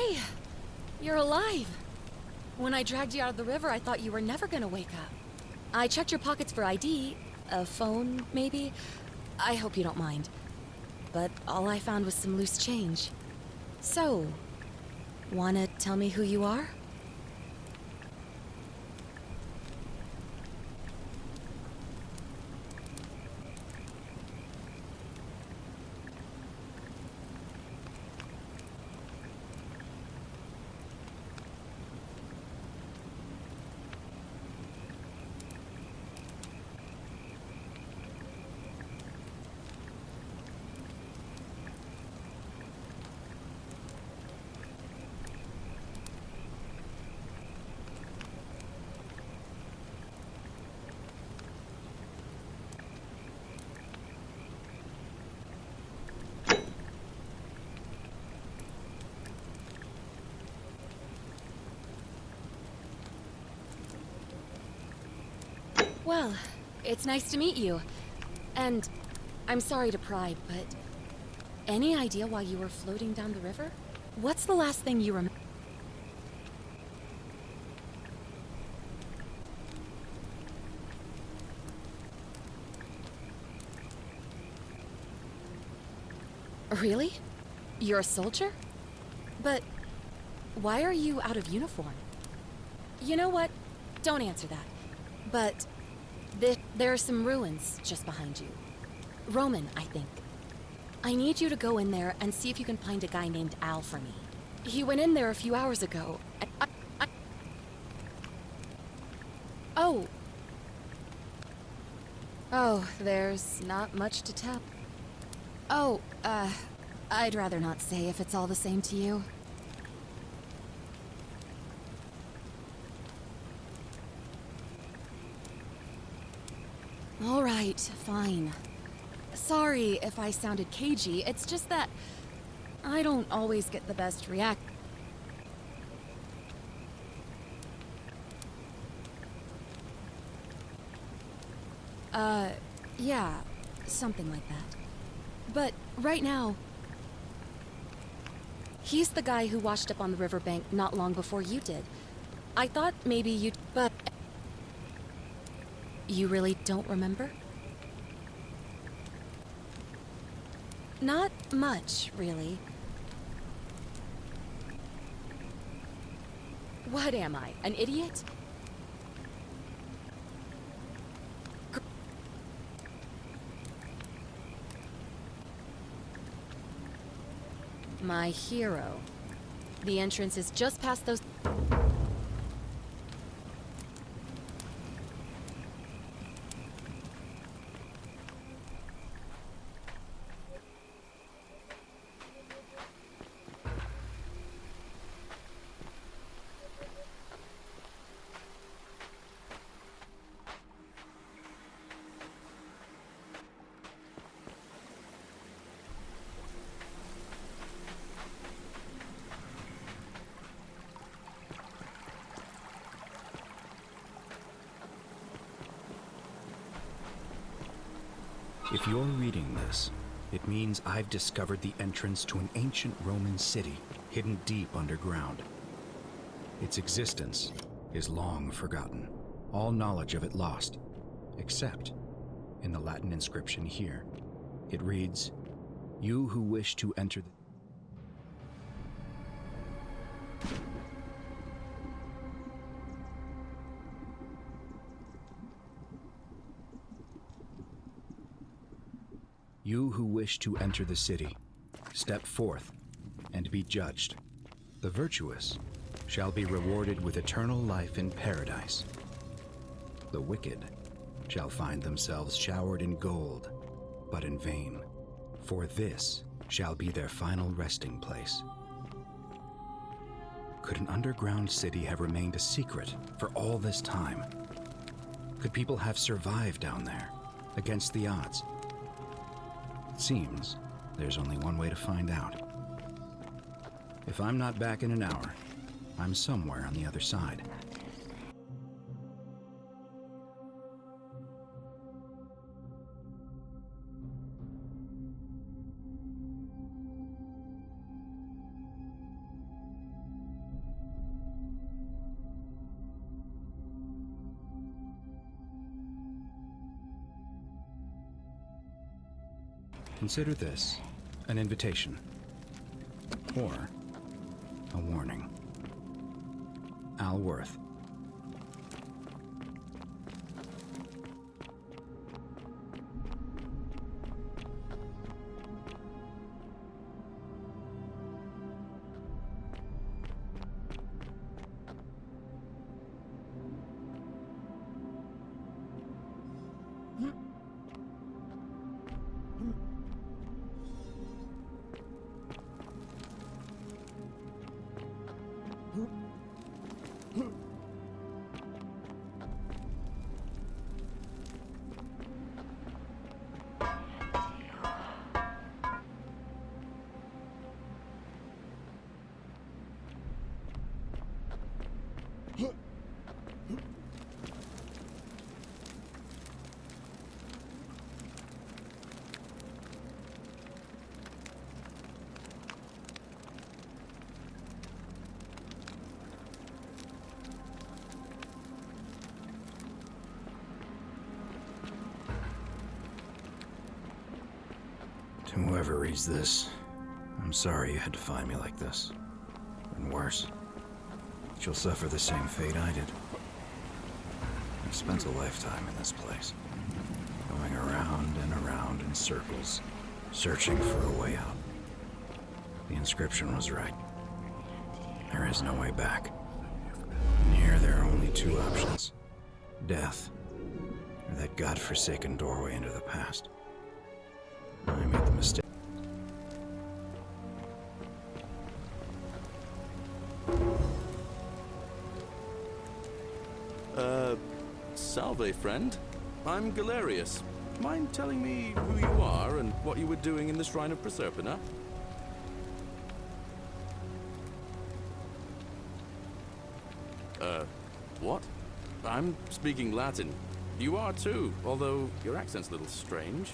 Hey! You're alive! When I dragged you out of the river, I thought you were never gonna wake up. I checked your pockets for ID, a phone, maybe. I hope you don't mind. But all I found was some loose change. So, wanna tell me who you are? Well, it's nice to meet you. And I'm sorry to pry, but any idea why you were floating down the river? What's the last thing you remember? Really? You're a soldier? But why are you out of uniform? You know what? Don't answer that. But there are some ruins just behind you. Roman, I think. I need you to go in there and see if you can find a guy named Al for me. He went in there a few hours ago. And Oh. Oh, there's not much to tell. Oh, I'd rather not say if it's all the same to you. All right, fine. Sorry if I sounded cagey, it's just that I don't always get the best react. Yeah, something like that. But right now, he's the guy who washed up on the riverbank not long before you did. I thought maybe you'd, but you really don't remember? Not much, really. What am I, an idiot? My hero. The entrance is just past those... If you're reading this, it means I've discovered the entrance to an ancient Roman city hidden deep underground. Its existence is long forgotten, all knowledge of it lost, except in the Latin inscription here. It reads, "You who wish to enter the..." You who wish to enter the city, step forth and be judged. The virtuous shall be rewarded with eternal life in paradise. The wicked shall find themselves showered in gold, but in vain, for this shall be their final resting place. Could an underground city have remained a secret for all this time? Could people have survived down there, against the odds? It seems there's only one way to find out. If I'm not back in an hour, I'm somewhere on the other side. Consider this an invitation or a warning. Al Worth. To whoever reads this, I'm sorry you had to find me like this. And worse, you'll suffer the same fate I did. I spent a lifetime in this place, going around and around in circles, searching for a way out. The inscription was right. There is no way back. And here there are only two options: death, or that godforsaken doorway into the past. I made the mistake. Salve, friend. I'm Galerius. Mind telling me who you are and what you were doing in the Shrine of Proserpina? What? I'm speaking Latin. You are too, although your accent's a little strange.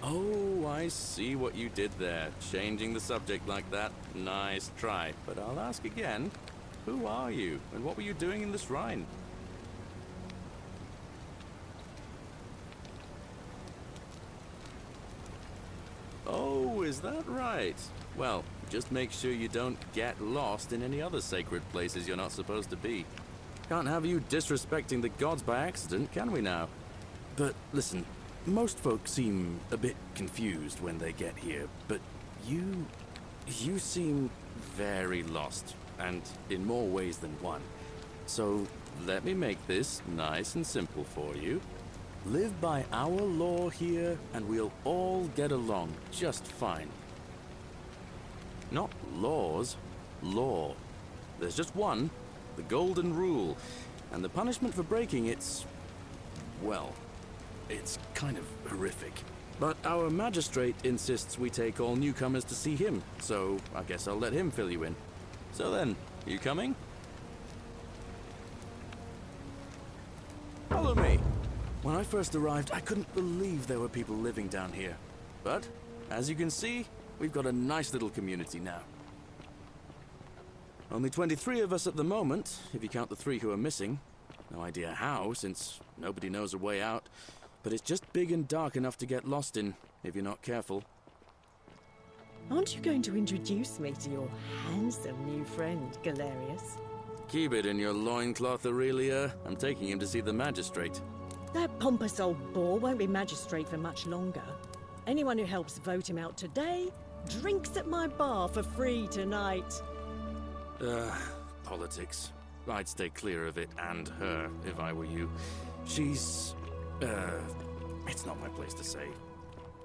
Oh, I see what you did there. Changing the subject like that. Nice try. But I'll ask again. Who are you, and what were you doing in the shrine? Oh, is that right? Well, just make sure you don't get lost in any other sacred places you're not supposed to be. Can't have you disrespecting the gods by accident, can we now? But listen, most folks seem a bit confused when they get here, but you seem very lost, and in more ways than one. So let me make this nice and simple for you. Live by our law here, and we'll all get along just fine. Not laws, law. There's just one, the golden rule, and the punishment for breaking it's, well, it's kind of horrific. But our magistrate insists we take all newcomers to see him, so I guess I'll let him fill you in. So then, you coming? Follow me. When I first arrived, I couldn't believe there were people living down here. But, as you can see, we've got a nice little community now. Only 23 of us at the moment, if you count the 3 who are missing. No idea how, since nobody knows a way out. But it's just big and dark enough to get lost in, if you're not careful. Aren't you going to introduce me to your handsome new friend, Galerius? Keep it in your loincloth, Aurelia. I'm taking him to see the magistrate. That pompous old bore won't be magistrate for much longer. Anyone who helps vote him out today drinks at my bar for free tonight. Politics. I'd stay clear of it and her, if I were you. She's... it's not my place to say.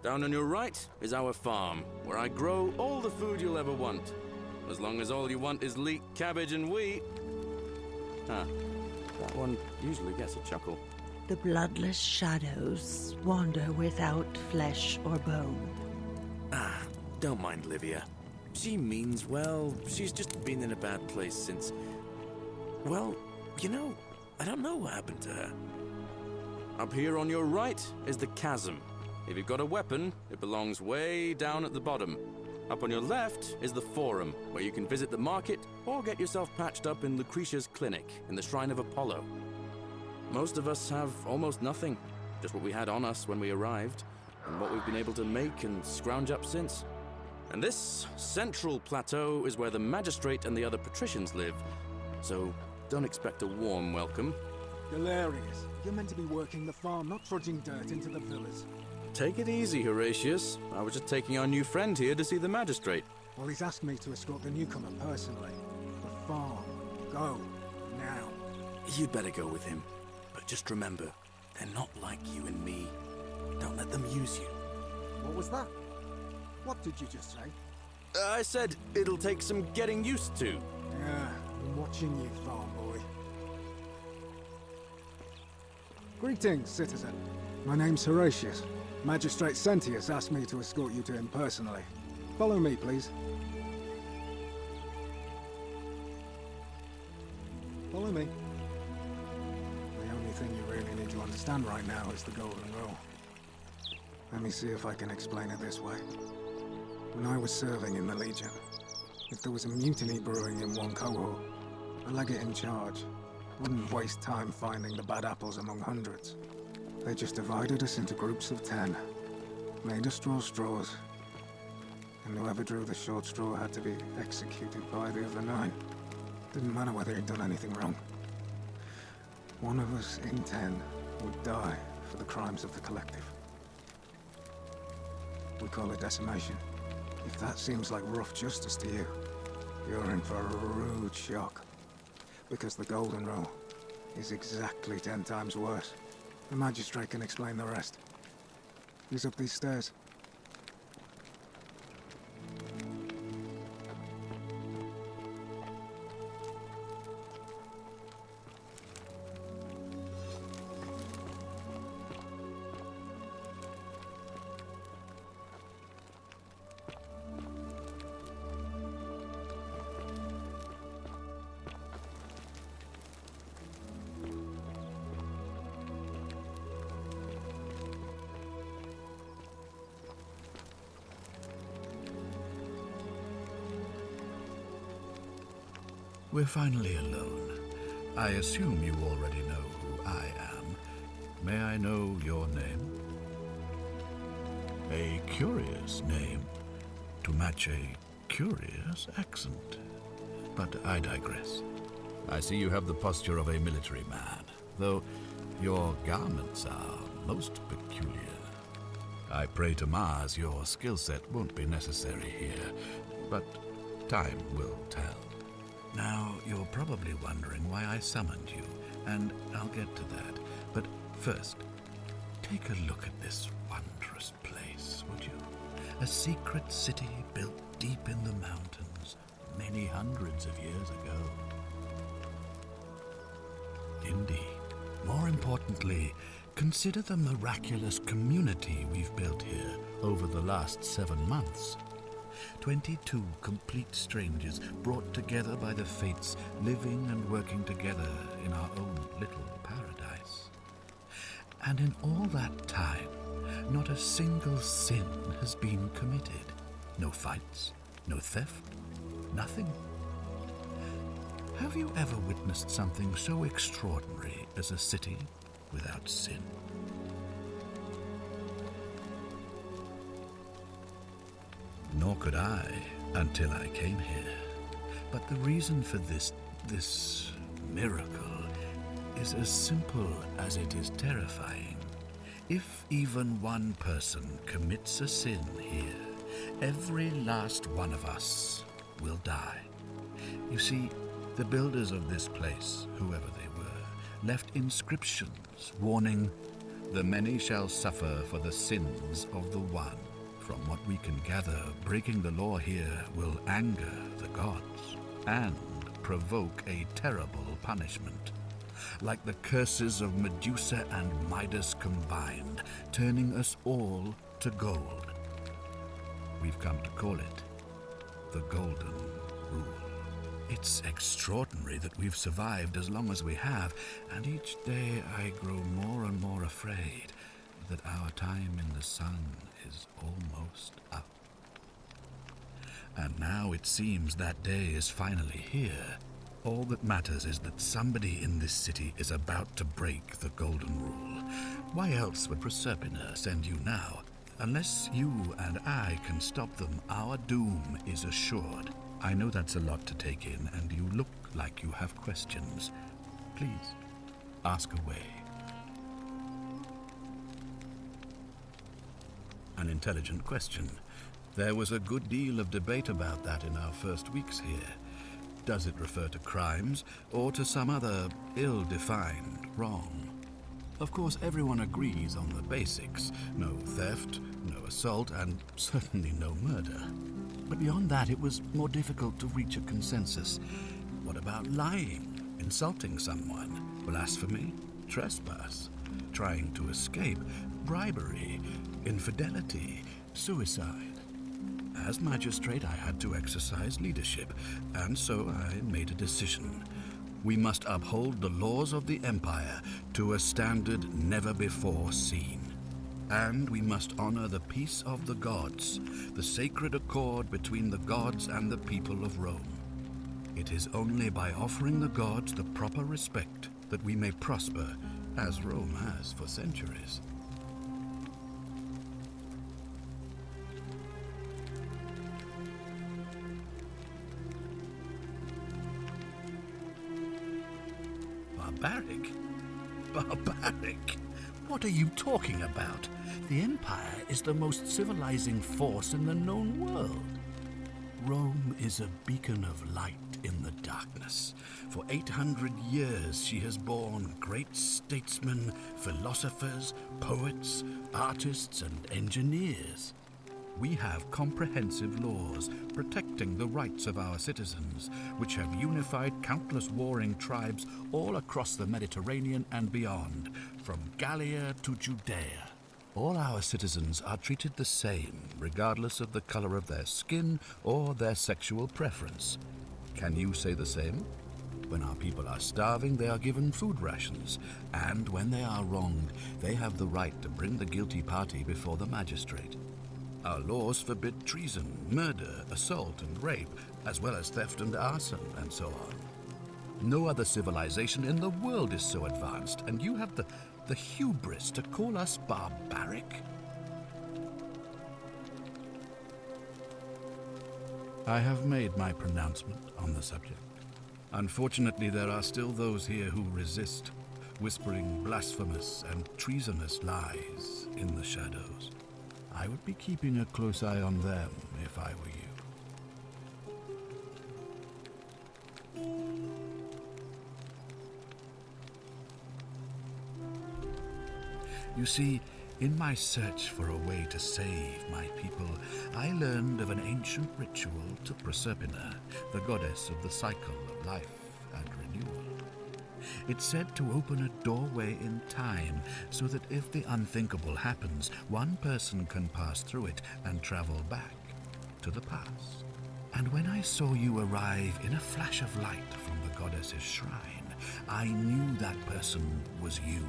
Down on your right is our farm, where I grow all the food you'll ever want. As long as all you want is leek, cabbage, and wheat. Huh. That one usually gets a chuckle. The bloodless shadows wander without flesh or bone. Ah, don't mind Livia. She means well. She's just been in a bad place since... Well, you know, I don't know what happened to her. Up here on your right is the chasm. If you've got a weapon, it belongs way down at the bottom. Up on your left is the forum, where you can visit the market or get yourself patched up in Lucretia's clinic in the Shrine of Apollo. Most of us have almost nothing, just what we had on us when we arrived. and what we've been able to make and scrounge up since. And this central plateau is where the magistrate and the other patricians live, so don't expect a warm welcome. Hilarious. You're meant to be working the farm, not trudging dirt into the villas. Take it easy, Horatius. I was just taking our new friend here to see the magistrate. Well, he's asked me to escort the newcomer personally. The farm. Go. Now. You'd better go with him. But just remember, they're not like you and me. Don't let them use you. What was that? What did you just say? I said it'll take some getting used to. Yeah, I'm watching you, farm boy. Greetings, citizen. My name's Horatius. Magistrate Sentius asked me to escort you to him personally. Follow me, please. Follow me. The only thing you really need to understand right now is the Golden Rule. Let me see if I can explain it this way. When I was serving in the Legion, if there was a mutiny brewing in one cohort, a legate in charge wouldn't waste time finding the bad apples among hundreds. They just divided us into groups of 10, made us draw straws, and whoever drew the short straw had to be executed by the other 9. Didn't matter whether he'd done anything wrong. One of us in 10 would die for the crimes of the collective. We call it decimation. If that seems like rough justice to you, you're in for a rude shock. Because the Golden Rule is exactly 10 times worse. The magistrate can explain the rest. He's up these stairs. We're finally alone. I assume you already know who I am. May I know your name? A curious name to match a curious accent. But I digress. I see you have the posture of a military man, though your garments are most peculiar. I pray to Mars your skill set won't be necessary here, but time will tell. Now, you're probably wondering why I summoned you, and I'll get to that. But first, take a look at this wondrous place, would you? A secret city built deep in the mountains, many hundreds of years ago. Indeed. More importantly, consider the miraculous community we've built here over the last 7 months. 22 complete strangers brought together by the fates, living and working together in our own little paradise. And in all that time, not a single sin has been committed. No fights, no theft, nothing. Have you ever witnessed something so extraordinary as a city without sin? Nor could I until I came here. But the reason for this miracle is as simple as it is terrifying. If even one person commits a sin here, every last one of us will die. You see, the builders of this place, whoever they were, left inscriptions warning, "The many shall suffer for the sins of the one." From what we can gather, breaking the law here will anger the gods and provoke a terrible punishment. Like the curses of Medusa and Midas combined, turning us all to gold. We've come to call it the Golden Rule. It's extraordinary that we've survived as long as we have, and each day I grow more and more afraid that our time in the sun is almost up. And now it seems that day is finally here. All that matters is that somebody in this city is about to break the Golden Rule. Why else would Proserpina send you now? Unless you and I can stop them, our doom is assured. I know that's a lot to take in, and you look like you have questions. Please, ask away. An intelligent question. There was a good deal of debate about that in our first weeks here. Does it refer to crimes, or to some other ill-defined wrong? Of course, everyone agrees on the basics. No theft, no assault, and certainly no murder. But beyond that, it was more difficult to reach a consensus. What about lying, insulting someone, blasphemy, trespass, trying to escape, bribery, infidelity, suicide? As magistrate, I had to exercise leadership, and so I made a decision. We must uphold the laws of the Empire to a standard never before seen. And we must honor the peace of the gods, the sacred accord between the gods and the people of Rome. It is only by offering the gods the proper respect that we may prosper, as Rome has for centuries. Barbaric? Barbaric? What are you talking about? The Empire is the most civilizing force in the known world. Rome is a beacon of light in the darkness. For 800 years she has borne great statesmen, philosophers, poets, artists, and engineers. We have comprehensive laws protecting the rights of our citizens, which have unified countless warring tribes all across the Mediterranean and beyond, from Gallia to Judea. All our citizens are treated the same, regardless of the color of their skin or their sexual preference. Can you say the same? When our people are starving, they are given food rations, and when they are wronged, they have the right to bring the guilty party before the magistrate. Our laws forbid treason, murder, assault, and rape, as well as theft and arson, and so on. No other civilization in the world is so advanced, and you have the hubris to call us barbaric? I have made my pronouncement on the subject. Unfortunately, there are still those here who resist, whispering blasphemous and treasonous lies in the shadows. I would be keeping a close eye on them if I were you. You see, in my search for a way to save my people, I learned of an ancient ritual to Proserpina, the goddess of the cycle of life and renewal. It's said to open a doorway in time, so that if the unthinkable happens, one person can pass through it and travel back to the past. And when I saw you arrive in a flash of light from the goddess's shrine, I knew that person was you.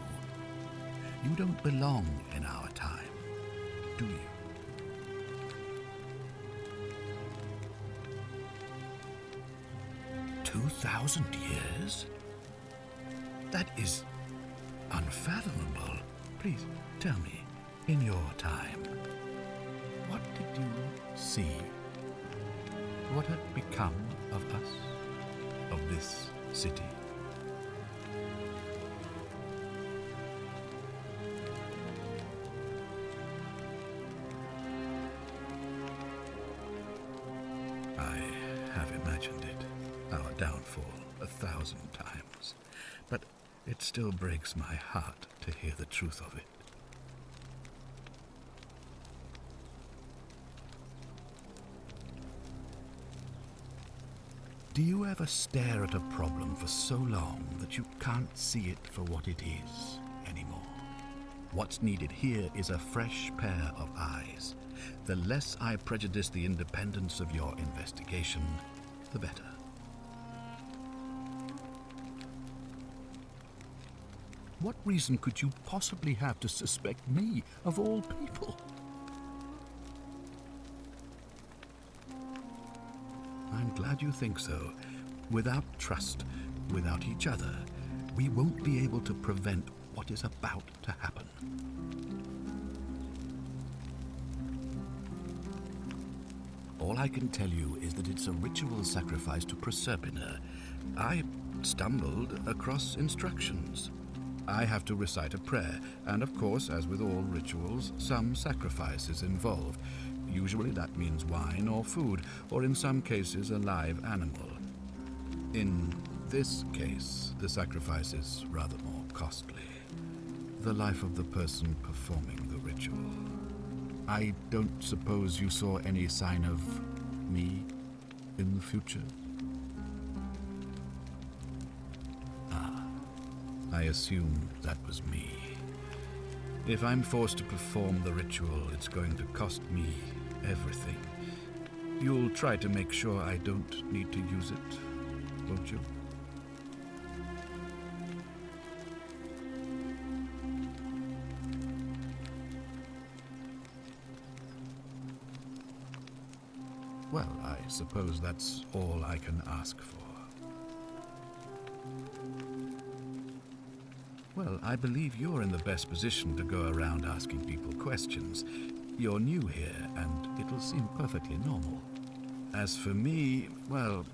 You don't belong in our time, do you? 2,000 years? That is unfathomable. Please, tell me, in your time, what did you see? What had become of us, of this city? I have imagined it, our downfall, 1,000 times. But it still breaks my heart to hear the truth of it. Do you ever stare at a problem for so long that you can't see it for what it is anymore? What's needed here is a fresh pair of eyes. The less I prejudice the independence of your investigation, the better. What reason could you possibly have to suspect me, of all people? I'm glad you think so. Without trust, without each other, we won't be able to prevent what is about to happen. All I can tell you is that it's a ritual sacrifice to Proserpina. I stumbled across instructions. I have to recite a prayer, and of course, as with all rituals, some sacrifice is involved. Usually that means wine or food, or in some cases a live animal. In this case, the sacrifice is rather more costly. The life of the person performing the ritual. I don't suppose you saw any sign of me in the future? Ah, I assumed that was me. If I'm forced to perform the ritual, it's going to cost me everything. You'll try to make sure I don't need to use it, won't you? Well, I suppose that's all I can ask for. Well, I believe you're in the best position to go around asking people questions. You're new here, and it'll seem perfectly normal. As for me, well,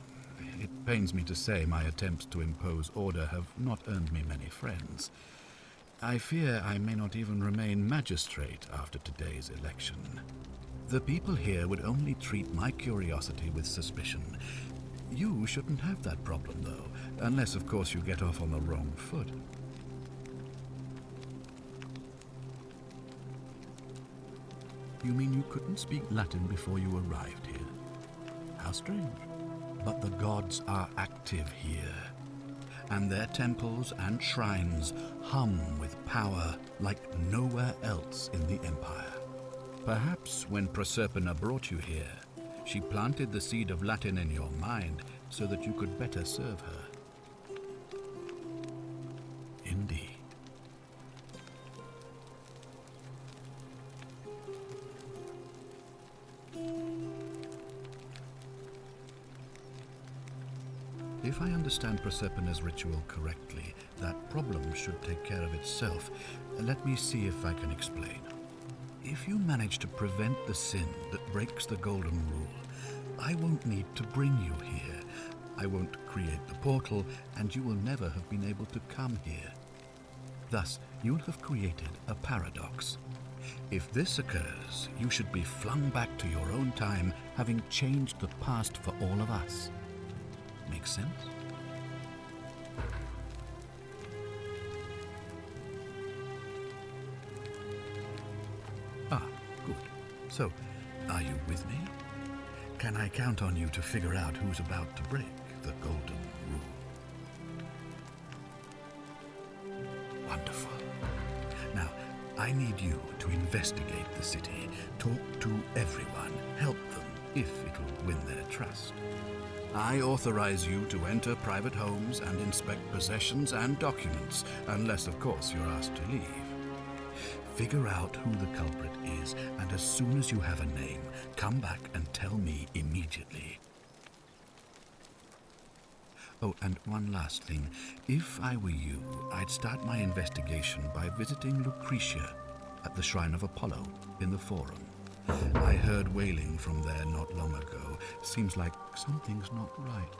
it pains me to say my attempts to impose order have not earned me many friends. I fear I may not even remain magistrate after today's election. The people here would only treat my curiosity with suspicion. You shouldn't have that problem, though, unless, of course, you get off on the wrong foot. You mean you couldn't speak Latin before you arrived here? How strange. But the gods are active here, and their temples and shrines hum with power like nowhere else in the Empire. Perhaps when Proserpina brought you here, she planted the seed of Latin in your mind so that you could better serve her. Indeed. If I understand Proserpina's ritual correctly, that problem should take care of itself. Let me see if I can explain. If you manage to prevent the sin that breaks the Golden Rule, I won't need to bring you here. I won't create the portal, and you will never have been able to come here. Thus, you'll have created a paradox. If this occurs, you should be flung back to your own time, having changed the past for all of us. Make sense? Ah, good. So, are you with me? Can I count on you to figure out who's about to break the Golden Rule? Wonderful. Now, I need you to investigate the city, talk to everyone, help them if it'll win their trust. I authorize you to enter private homes and inspect possessions and documents, unless, of course, you're asked to leave. Figure out who the culprit is, and as soon as you have a name, come back and tell me immediately. Oh, and one last thing. If I were you, I'd start my investigation by visiting Lucretia at the Shrine of Apollo in the Forum. I heard wailing from there not long ago. Seems like something's not right.